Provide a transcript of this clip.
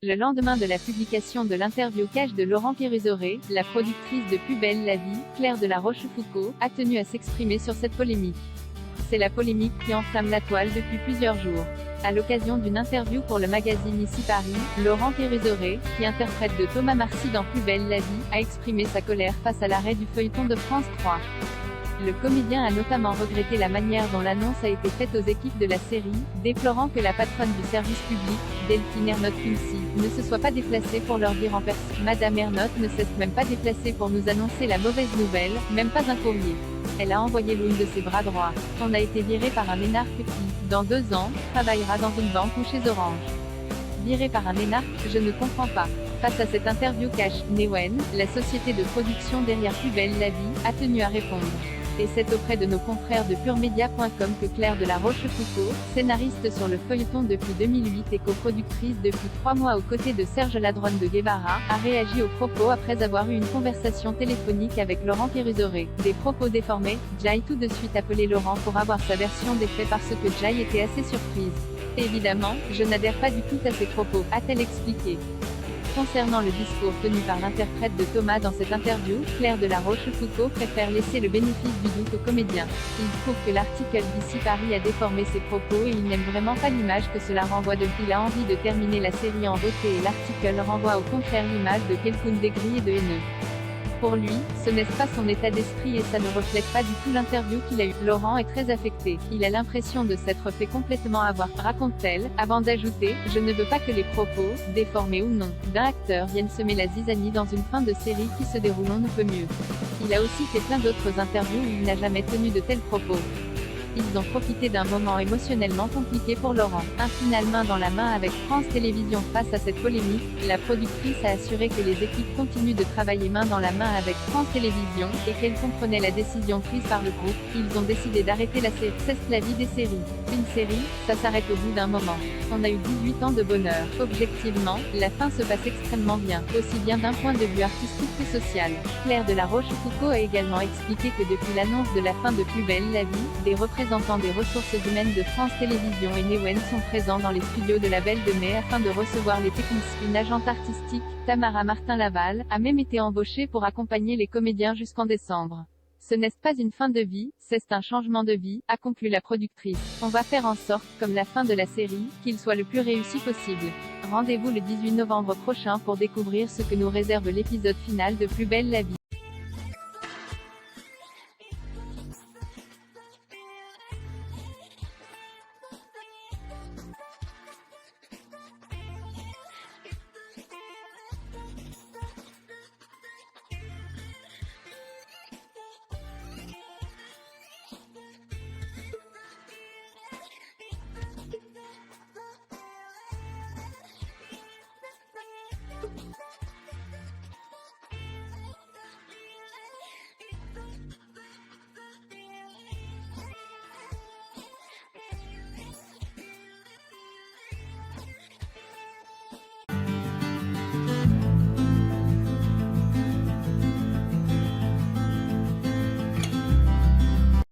Le lendemain de la publication de l'interview cash de Laurent Kéruzoré, la productrice de Plus belle la vie, Claire de la Rochefoucauld, a tenu à s'exprimer sur cette polémique. C'est la polémique qui enflamme la toile depuis plusieurs jours. À l'occasion d'une interview pour le magazine Ici Paris, Laurent Kéruzoré, qui interprète de Thomas Marcy dans Plus belle la vie, a exprimé sa colère face à l'arrêt du feuilleton de France 3. Le comédien a notamment regretté la manière dont l'annonce a été faite aux équipes de la série, déplorant que la patronne du service public, Delphine Ernotte-Quincy, ne se soit pas déplacée pour leur dire en personne. Madame Ernotte ne s'est même pas déplacée pour nous annoncer la mauvaise nouvelle, même pas un courrier. Elle a envoyé l'une de ses bras droits. On a été viré par un énarque qui, dans 2 ans, travaillera dans une banque ou chez Orange. Viré par un énarque, je ne comprends pas. Face à cette interview cash, Newen, la société de production derrière Plus belle la vie, a tenu à répondre. Et c'est auprès de nos confrères de puremedia.com que Claire de la Rochefoucauld, scénariste sur le feuilleton depuis 2008 et coproductrice depuis 3 mois aux côtés de Serge Ladronne de Guevara, a réagi aux propos après avoir eu une conversation téléphonique avec Laurent Kéruzoré. Des propos déformés, Jai tout de suite appelé Laurent pour avoir sa version des faits parce que Jai était assez surprise. Évidemment, je n'adhère pas du tout à ces propos, a-t-elle expliqué. Concernant le discours tenu par l'interprète de Thomas dans cette interview, Claire de la Rochefoucauld préfère laisser le bénéfice du doute au comédien. Il trouve que l'article d'Ici Paris a déformé ses propos et il n'aime vraiment pas l'image que cela renvoie de. Il a envie de terminer la série en beauté et l'article renvoie au contraire l'image de quelqu'un d'aigri et de haineux. Pour lui, ce n'est pas son état d'esprit et ça ne reflète pas du tout l'interview qu'il a eue. Laurent est très affecté. Il a l'impression de s'être fait complètement avoir, raconte-t-elle, avant d'ajouter, je ne veux pas que les propos, déformés ou non, d'un acteur viennent semer la zizanie dans une fin de série qui se déroule on ne peut mieux. Il a aussi fait plein d'autres interviews où il n'a jamais tenu de tels propos. Ils ont profité d'un moment émotionnellement compliqué pour Laurent. Un final main dans la main avec France Télévisions. Face à cette polémique, la productrice a assuré que les équipes continuent de travailler main dans la main avec France Télévisions, et qu'elle comprenait la décision prise par le groupe. Ils ont décidé d'arrêter la série. C'est la vie des séries. Une série, ça s'arrête au bout d'un moment. On a eu 18 ans de bonheur. Objectivement, la fin se passe extrêmement bien, aussi bien d'un point de vue artistique que social. Claire de la Rochefoucauld a également expliqué que depuis l'annonce de la fin de Plus belle la vie, des représentants des ressources humaines de France Télévisions et Newen sont présents dans les studios de la Belle de Mai afin de recevoir les techniciens. Une agente artistique, Tamara Martin-Laval, a même été embauchée pour accompagner les comédiens jusqu'en décembre. Ce n'est pas une fin de vie, c'est un changement de vie, a conclu la productrice. On va faire en sorte, comme la fin de la série, qu'il soit le plus réussi possible. Rendez-vous le 18 novembre prochain pour découvrir ce que nous réserve l'épisode final de Plus belle la vie.